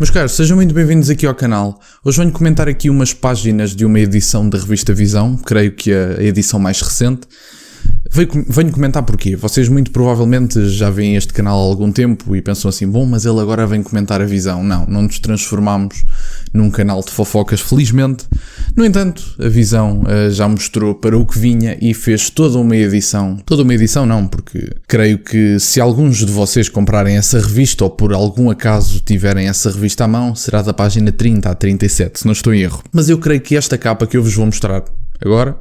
Meus caros, sejam muito bem-vindos aqui ao canal. Hoje venho comentar aqui umas páginas de uma edição da revista Visão, creio que a edição mais recente. Venho comentar porquê. Vocês muito provavelmente já veem este canal há algum tempo e pensam assim, bom, mas ele agora vem comentar a Visão. Não nos transformamos num canal de fofocas, felizmente. No entanto, a Visão já mostrou para o que vinha e fez toda uma edição. Toda uma edição não, porque creio que se alguns de vocês comprarem essa revista ou por algum acaso tiverem essa revista à mão, será da página 30 a 37, se não estou em erro. Mas eu creio que esta capa que eu vos vou mostrar agora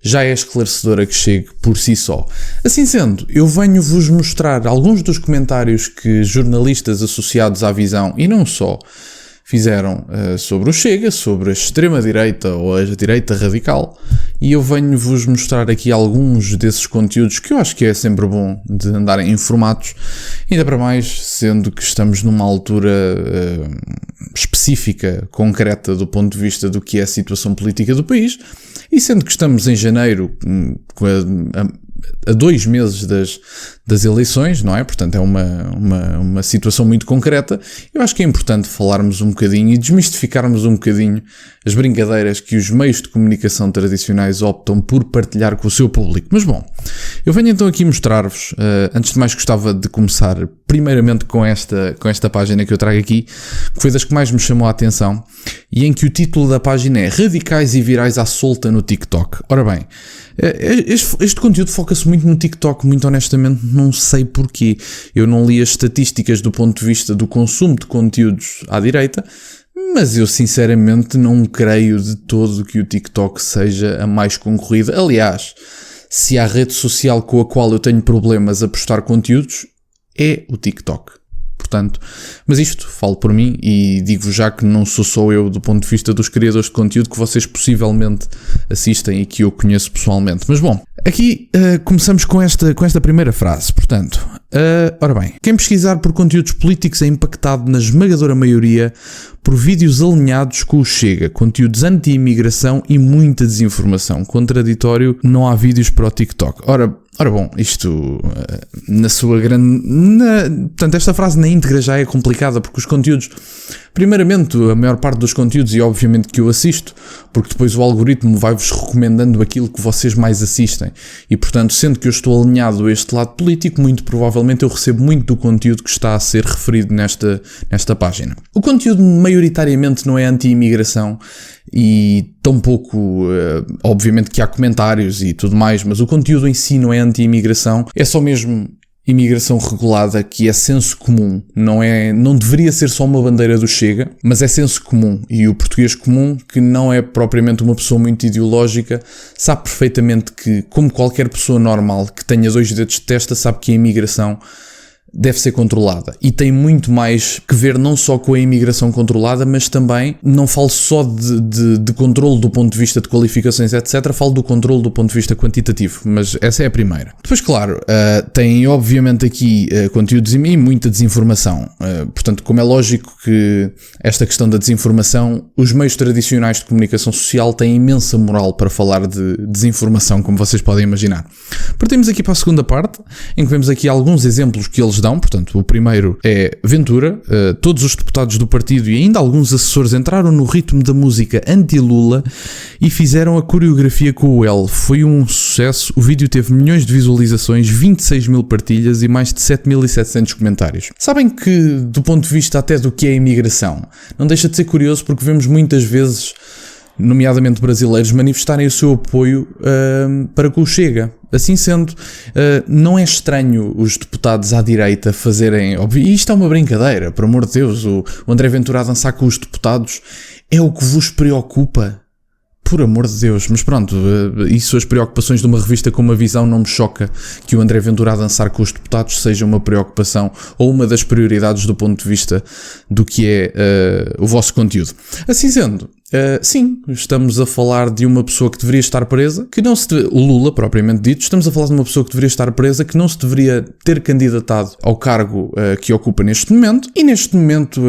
já é esclarecedora que chegue por si só. Assim sendo, eu venho-vos mostrar alguns dos comentários que jornalistas associados à Visão, e não só, fizeram sobre o Chega, sobre a extrema-direita ou a direita radical, e eu venho-vos mostrar aqui alguns desses conteúdos que eu acho que é sempre bom de andarem informados, ainda para mais sendo que estamos numa altura específica, concreta do ponto de vista do que é a situação política do país, e sendo que estamos em janeiro, a 2 meses das eleições, não é? Portanto, é uma situação muito concreta. Eu acho que é importante falarmos um bocadinho e desmistificarmos um bocadinho as brincadeiras que os meios de comunicação tradicionais optam por partilhar com o seu público. Mas bom, eu venho então aqui mostrar-vos, antes de mais gostava de começar primeiramente com esta página que eu trago aqui, que foi das que mais me chamou a atenção, e em que o título da página é Radicais e Virais à Solta no TikTok. Ora bem, este conteúdo foca-se muito no TikTok, muito honestamente não sei porquê. Eu não li as estatísticas do ponto de vista do consumo de conteúdos à direita, mas eu sinceramente não creio de todo que o TikTok seja a mais concorrida. Aliás, se há rede social com a qual eu tenho problemas a postar conteúdos, é o TikTok. Portanto, mas isto, falo por mim e digo já que não sou só eu do ponto de vista dos criadores de conteúdo que vocês possivelmente assistem e que eu conheço pessoalmente. Mas bom, aqui começamos com esta primeira frase. Portanto, ora bem, quem pesquisar por conteúdos políticos é impactado na esmagadora maioria por vídeos alinhados com o Chega, conteúdos anti-imigração e muita desinformação. Contraditório, não há vídeos para o TikTok. Ora bom, isto na sua grande... Portanto, esta frase na íntegra já é complicada porque os conteúdos... Primeiramente, a maior parte dos conteúdos, e obviamente que eu assisto, porque depois o algoritmo vai-vos recomendando aquilo que vocês mais assistem. E, portanto, sendo que eu estou alinhado a este lado político, muito provavelmente eu recebo muito do conteúdo que está a ser referido nesta página. O conteúdo maioritariamente não é anti-imigração e tampouco, obviamente que há comentários e tudo mais, mas o conteúdo em si não é anti-imigração, é só mesmo imigração regulada, que é senso comum, não deveria ser só uma bandeira do Chega, mas é senso comum, e o português comum, que não é propriamente uma pessoa muito ideológica, sabe perfeitamente que, como qualquer pessoa normal que tenha 2 dedos de testa, sabe que a imigração deve ser controlada. E tem muito mais que ver não só com a imigração controlada, mas também, não falo só de controle do ponto de vista de qualificações, etc. Falo do controle do ponto de vista quantitativo, mas essa é a primeira. Depois, claro, tem obviamente aqui conteúdos e muita desinformação. Portanto, como é lógico que esta questão da desinformação, os meios tradicionais de comunicação social têm imensa moral para falar de desinformação, como vocês podem imaginar. Partimos aqui para a segunda parte, em que vemos aqui alguns exemplos que eles dão. Portanto, o primeiro é Ventura. Todos os deputados do partido e ainda alguns assessores entraram no ritmo da música anti-Lula e fizeram a coreografia com o L. Foi um sucesso. O vídeo teve milhões de visualizações, 26 mil partilhas e mais de 7.700 comentários. Sabem que, do ponto de vista até do que é a imigração, não deixa de ser curioso porque vemos muitas vezes, nomeadamente brasileiros, manifestarem o seu apoio para com o Chega. Assim sendo, não é estranho os deputados à direita fazerem... E isto é uma brincadeira, por amor de Deus, o André Ventura a dançar com os deputados é o que vos preocupa? Por amor de Deus, mas pronto, isso as preocupações de uma revista como a Visão não me choca que o André Ventura a dançar com os deputados seja uma preocupação ou uma das prioridades do ponto de vista do que é o vosso conteúdo. Assim sendo, sim, estamos a falar de uma pessoa que deveria estar presa, o Lula propriamente dito, estamos a falar de uma pessoa que deveria estar presa, que não se deveria ter candidatado ao cargo que ocupa neste momento, e neste momento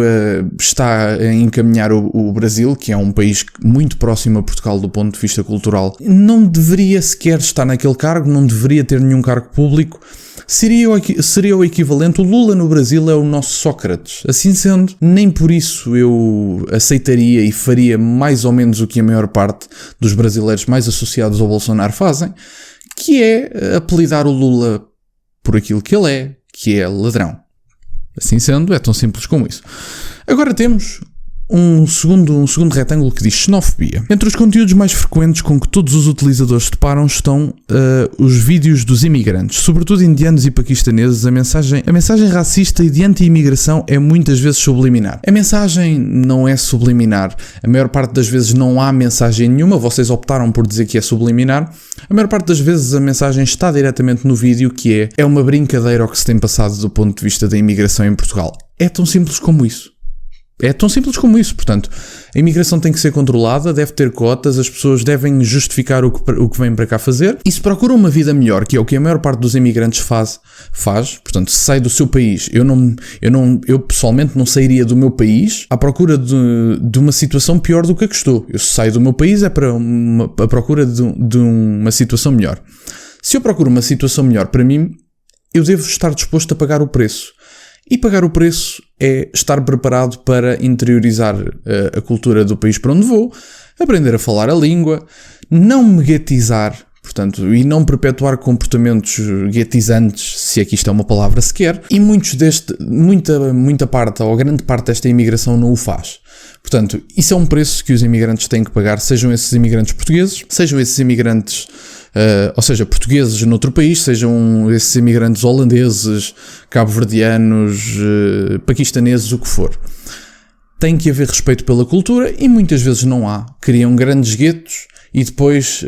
está a encaminhar o Brasil, que é um país muito próximo a Portugal do ponto de vista cultural, não deveria sequer estar naquele cargo, não deveria ter nenhum cargo público, seria o equivalente. O Lula no Brasil é o nosso Sócrates. Assim sendo, nem por isso eu aceitaria e faria mais ou menos o que a maior parte dos brasileiros mais associados ao Bolsonaro fazem, que é apelidar o Lula por aquilo que ele é, que é ladrão. Assim sendo, é tão simples como isso. Agora temos um segundo retângulo que diz xenofobia. Entre os conteúdos mais frequentes com que todos os utilizadores deparam estão os vídeos dos imigrantes, sobretudo indianos e paquistaneses. A mensagem racista e de anti-imigração é muitas vezes subliminar. A mensagem não é subliminar. A maior parte das vezes não há mensagem nenhuma. Vocês optaram por dizer que é subliminar. A maior parte das vezes a mensagem está diretamente no vídeo, que é uma brincadeira ao que se tem passado do ponto de vista da imigração em Portugal. É tão simples como isso. É tão simples como isso. Portanto, a imigração tem que ser controlada, deve ter cotas, as pessoas devem justificar o que vêm para cá fazer. E se procura uma vida melhor, que é o que a maior parte dos imigrantes faz, portanto, se sai do seu país, eu pessoalmente não sairia do meu país à procura de uma situação pior do que a que estou. Eu saio do meu país é para a procura de uma situação melhor. Se eu procuro uma situação melhor para mim, eu devo estar disposto a pagar o preço. E pagar o preço é estar preparado para interiorizar a cultura do país para onde vou, aprender a falar a língua, não me guetizar, portanto, e não perpetuar comportamentos guetizantes, se é que isto é uma palavra sequer, e muita parte, ou grande parte desta imigração não o faz. Portanto, isso é um preço que os imigrantes têm que pagar, sejam esses imigrantes portugueses, sejam esses imigrantes ou seja, portugueses noutro país, sejam esses imigrantes holandeses, cabo-verdianos, paquistaneses, o que for. Tem que haver respeito pela cultura e muitas vezes não há. Criam grandes guetos e depois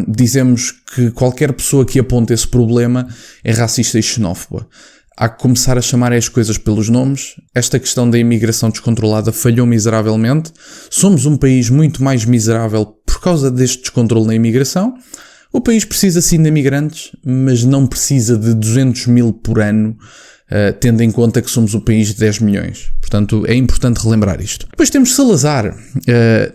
dizemos que qualquer pessoa que aponte esse problema é racista e xenófoba. Há que começar a chamar as coisas pelos nomes. Esta questão da imigração descontrolada falhou miseravelmente. Somos um país muito mais miserável por causa deste descontrole na imigração. O país precisa sim de imigrantes, mas não precisa de 200 mil por ano, tendo em conta que somos o país de 10 milhões. Portanto, é importante relembrar isto. Depois temos Salazar.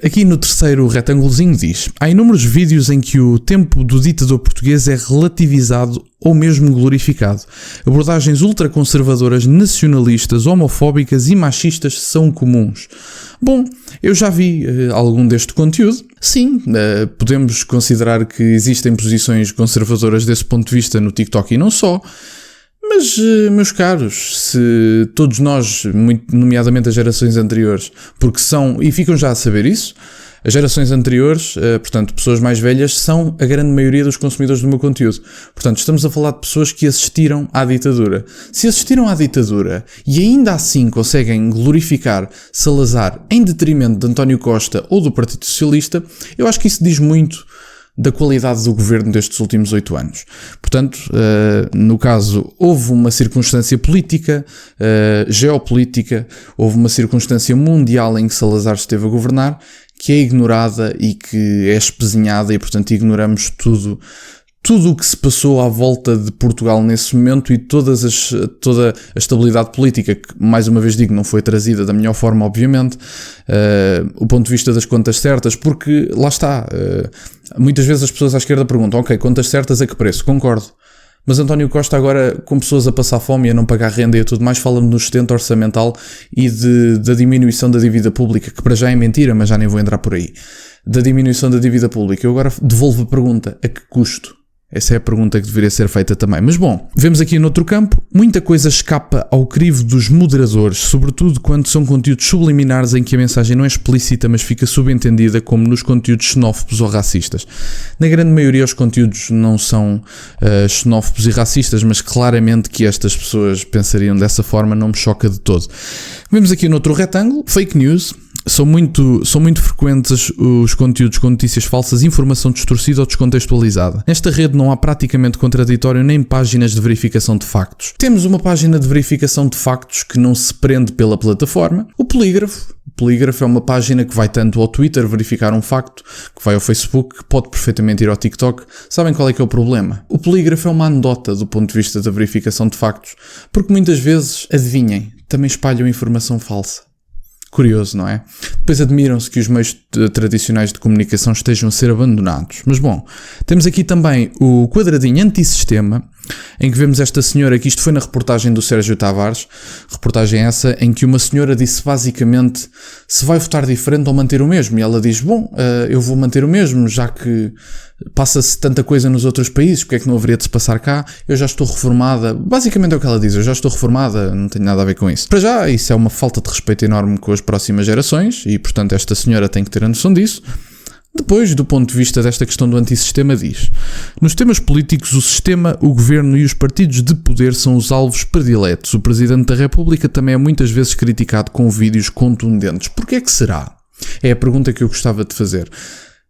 Aqui no terceiro retângulozinho diz: há inúmeros vídeos em que o tempo do ditador português é relativizado ou mesmo glorificado. Abordagens ultraconservadoras, nacionalistas, homofóbicas e machistas são comuns. Bom, eu já vi algum deste conteúdo. Sim, podemos considerar que existem posições conservadoras desse ponto de vista no TikTok e não só. Mas, meus caros, se todos nós, muito nomeadamente as gerações anteriores, porque são, e ficam já a saber isso, as gerações anteriores, portanto, pessoas mais velhas, são a grande maioria dos consumidores do meu conteúdo. Portanto, estamos a falar de pessoas que assistiram à ditadura. Se assistiram à ditadura e ainda assim conseguem glorificar Salazar em detrimento de António Costa ou do Partido Socialista, eu acho que isso diz muito da qualidade do governo destes últimos 8 anos. Portanto, no caso, houve uma circunstância política, geopolítica, houve uma circunstância mundial em que Salazar esteve a governar, que é ignorada e que é espezinhada e, portanto, ignoramos tudo o que se passou à volta de Portugal nesse momento e toda a estabilidade política, que, mais uma vez digo, não foi trazida da melhor forma, obviamente, o ponto de vista das contas certas, porque, lá está, muitas vezes as pessoas à esquerda perguntam: ok, contas certas a que preço? Concordo. Mas António Costa agora, com pessoas a passar fome e a não pagar renda e tudo mais, fala-me no excedente orçamental e da diminuição da dívida pública, que para já é mentira, mas já nem vou entrar por aí. Da diminuição da dívida pública. Eu agora devolvo a pergunta: a que custo? Essa é a pergunta que deveria ser feita também. Mas bom, vemos aqui noutro campo, muita coisa escapa ao crivo dos moderadores, sobretudo quando são conteúdos subliminares em que a mensagem não é explícita, mas fica subentendida, como nos conteúdos xenófobos ou racistas. Na grande maioria os conteúdos não são xenófobos e racistas, mas claramente que estas pessoas pensariam dessa forma não me choca de todo. Vemos aqui noutro retângulo, fake news. São muito frequentes os conteúdos com notícias falsas, informação distorcida ou descontextualizada. Nesta rede não há praticamente contraditório nem páginas de verificação de factos. Temos uma página de verificação de factos que não se prende pela plataforma, o Polígrafo. O Polígrafo é uma página que vai tanto ao Twitter verificar um facto, que vai ao Facebook, que pode perfeitamente ir ao TikTok. Sabem qual é que é o problema? O Polígrafo é uma anedota do ponto de vista da verificação de factos, porque muitas vezes, adivinhem, também espalham informação falsa. Curioso, não é? depois admiram-se que os meios tradicionais de comunicação estejam a ser abandonados. Mas bom, temos aqui também o quadradinho antissistema, em que vemos esta senhora, que isto foi na reportagem do Sérgio Tavares, reportagem essa em que uma senhora disse basicamente se vai votar diferente ou manter o mesmo, e ela diz, bom, eu vou manter o mesmo, já que passa-se tanta coisa nos outros países, porque é que não haveria de se passar cá? Eu já estou reformada. Basicamente é o que ela diz, eu já estou reformada, não tenho nada a ver com isso. Para já, isso é uma falta de respeito enorme com as próximas gerações, e portanto esta senhora tem que ter a noção disso. Depois, do ponto de vista desta questão do antissistema, diz: nos temas políticos, o sistema, o governo e os partidos de poder são os alvos prediletos. O Presidente da República também é muitas vezes criticado com vídeos contundentes. Porquê é que será? É a pergunta que eu gostava de fazer.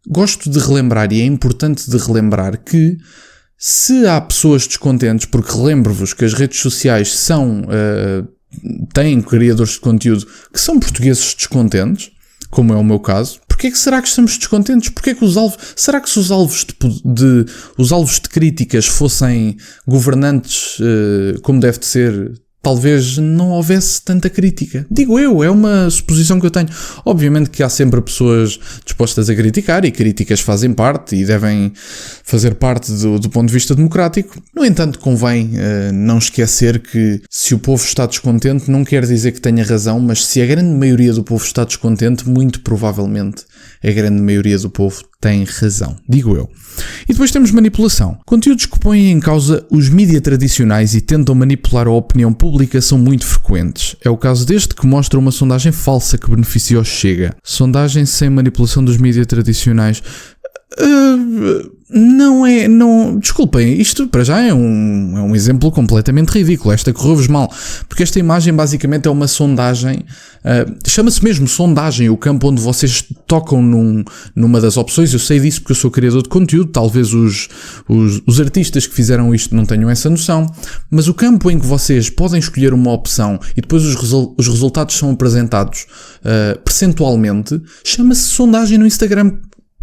Gosto de relembrar, e é importante de relembrar, que se há pessoas descontentes, porque relembro-vos que as redes sociais têm criadores de conteúdo que são portugueses descontentes, como é o meu caso, porquê é que será que estamos descontentes? Porquê é que será que se os alvos de críticas fossem governantes como deve de ser, talvez não houvesse tanta crítica? Digo eu, é uma suposição que eu tenho. Obviamente que há sempre pessoas dispostas a criticar, e críticas fazem parte e devem fazer parte do ponto de vista democrático. No entanto, convém não esquecer que se o povo está descontente não quer dizer que tenha razão, mas se a grande maioria do povo está descontente, muito provavelmente a grande maioria do povo tem razão, digo eu. E depois temos manipulação. Conteúdos que põem em causa os mídias tradicionais e tentam manipular a opinião pública são muito frequentes. É o caso deste, que mostra uma sondagem falsa que beneficia o Chega. Sondagem sem manipulação dos mídias tradicionais. Desculpem, isto para já é um exemplo completamente ridículo. Esta correu-vos mal, porque esta imagem basicamente é uma sondagem, chama-se mesmo sondagem, o campo onde vocês tocam numa das opções. Eu sei disso porque eu sou criador de conteúdo, talvez os artistas que fizeram isto não tenham essa noção, mas o campo em que vocês podem escolher uma opção e depois os resultados são apresentados percentualmente, chama-se sondagem no Instagram.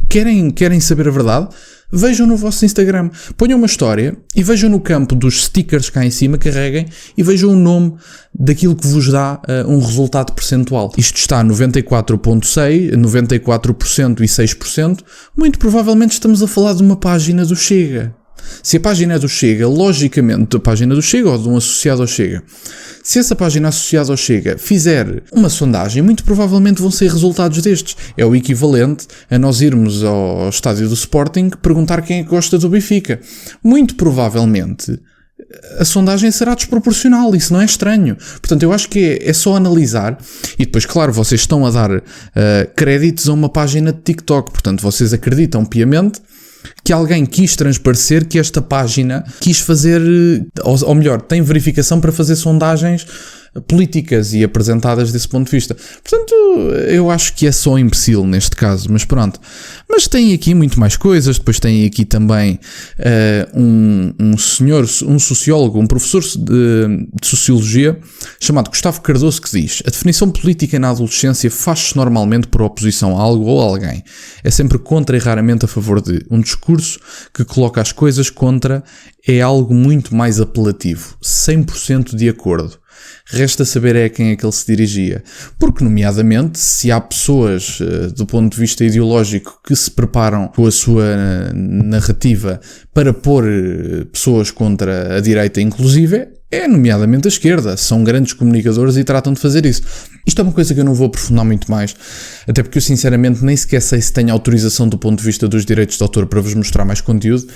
Querem saber a verdade? Vejam no vosso Instagram, ponham uma história e vejam no campo dos stickers cá em cima, carreguem e vejam o nome daquilo que vos dá um resultado percentual. Isto está 94,6%, 94% e 6%. Muito provavelmente estamos a falar de uma página do Chega. Se a página é do Chega, logicamente a página do Chega ou de um associado ao Chega, se essa página associada ao Chega fizer uma sondagem, muito provavelmente vão ser resultados destes. É o equivalente a nós irmos ao estádio do Sporting perguntar quem é que gosta do Benfica. Muito provavelmente a sondagem será desproporcional, isso não é estranho. Portanto, eu acho que é só analisar, e depois, claro, vocês estão a dar créditos a uma página de TikTok, portanto, vocês acreditam piamente que alguém quis transparecer que esta página quis fazer, ou melhor, tem verificação para fazer sondagens políticas e apresentadas desse ponto de vista. Portanto, eu acho que é só imbecil neste caso, mas pronto. Mas tem aqui muito mais coisas. Depois tem aqui também um sociólogo, um professor de Sociologia, chamado Gustavo Cardoso, que diz: a definição política na adolescência faz-se normalmente por oposição a algo ou a alguém. É sempre contra e raramente a favor de. Um discurso que coloca as coisas contra é algo muito mais apelativo. 100% de acordo. Resta saber a quem é que ele se dirigia. Porque, nomeadamente, se há pessoas, do ponto de vista ideológico, que se preparam com a sua narrativa para pôr pessoas contra a direita inclusive, é nomeadamente a esquerda. São grandes comunicadores e tratam de fazer isso. Isto é uma coisa que eu não vou aprofundar muito mais, até porque eu sinceramente nem sequer sei se tenho autorização do ponto de vista dos direitos de autor para vos mostrar mais conteúdo,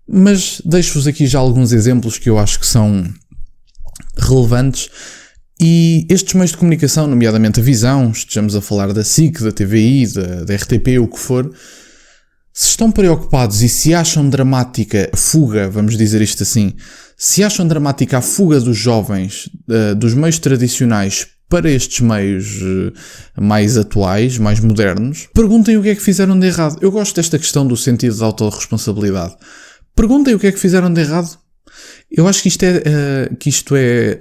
mas deixo-vos aqui já alguns exemplos que eu acho que são relevantes. E estes meios de comunicação, nomeadamente a Visão, estejamos a falar da SIC, da TVI, da RTP, o que for, se estão preocupados e se acham dramática a fuga, vamos dizer isto assim, se acham dramática a fuga dos jovens dos meios tradicionais para estes meios mais atuais, mais modernos, perguntem o que é que fizeram de errado. Eu gosto desta questão do sentido de autorresponsabilidade. Perguntem o que é que fizeram de errado. Eu acho que isto é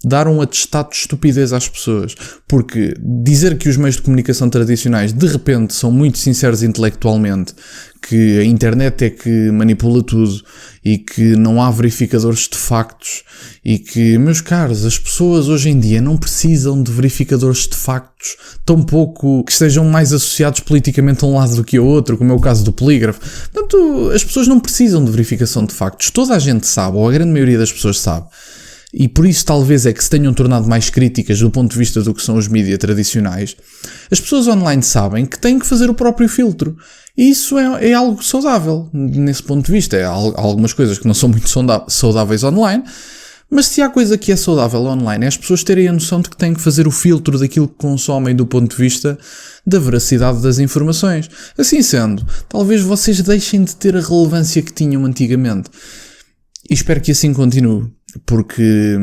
dar um atestado de estupidez às pessoas, porque dizer que os meios de comunicação tradicionais de repente são muito sinceros intelectualmente, que a internet é que manipula tudo e que não há verificadores de factos e que, meus caros, as pessoas hoje em dia não precisam de verificadores de factos, tampouco que estejam mais associados politicamente a um lado do que a outro, como é o caso do polígrafo. Portanto, as pessoas não precisam de verificação de factos. Toda a gente sabe, ou a grande maioria das pessoas sabe. E por isso talvez é que se tenham tornado mais críticas do ponto de vista do que são os mídias tradicionais. As pessoas online sabem que têm que fazer o próprio filtro. E isso é algo saudável, nesse ponto de vista. Há algumas coisas que não são muito saudáveis online, mas se há coisa que é saudável online é as pessoas terem a noção de que têm que fazer o filtro daquilo que consomem do ponto de vista da veracidade das informações. Assim sendo, talvez vocês deixem de ter a relevância que tinham antigamente. E espero que assim continue, porque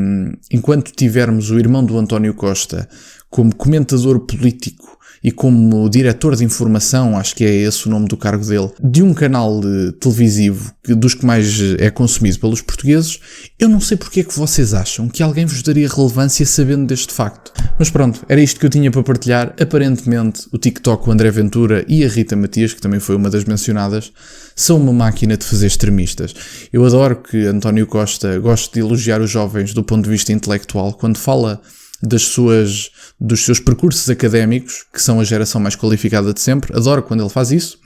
enquanto tivermos o irmão do António Costa como comentador político e como diretor de informação, acho que é esse o nome do cargo dele, de um canal televisivo dos que mais é consumido pelos portugueses, eu não sei porque é que vocês acham que alguém vos daria relevância sabendo deste facto. Mas pronto, era isto que eu tinha para partilhar. Aparentemente o TikTok, o André Ventura e a Rita Matias, que também foi uma das mencionadas, são uma máquina de fazer extremistas. Eu adoro que António Costa goste de elogiar os jovens do ponto de vista intelectual quando fala dos seus percursos académicos, que são a geração mais qualificada de sempre. Adoro quando ele faz isso,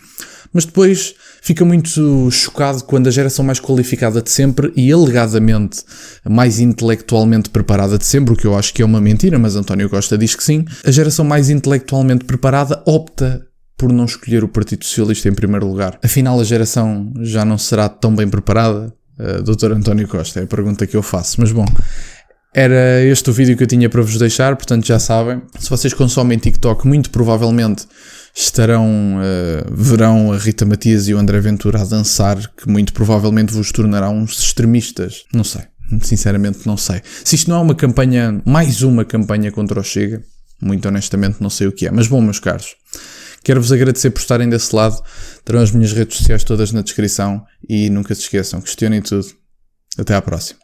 mas depois fica muito chocado quando a geração mais qualificada de sempre e alegadamente mais intelectualmente preparada de sempre, o que eu acho que é uma mentira, mas António Costa diz que sim, a geração mais intelectualmente preparada opta por não escolher o Partido Socialista em primeiro lugar. Afinal, a geração já não será tão bem preparada? Dr. António Costa, é a pergunta que eu faço. Mas bom, era este o vídeo que eu tinha para vos deixar, portanto já sabem. Se vocês consomem TikTok, muito provavelmente verão a Rita Matias e o André Ventura a dançar, que muito provavelmente vos tornará uns extremistas. Não sei, sinceramente não sei. Se isto não é uma campanha, mais uma campanha contra o Chega, muito honestamente não sei o que é. Mas bom, meus caros, quero-vos agradecer por estarem desse lado. Terão as minhas redes sociais todas na descrição e nunca se esqueçam, questionem tudo. Até à próxima.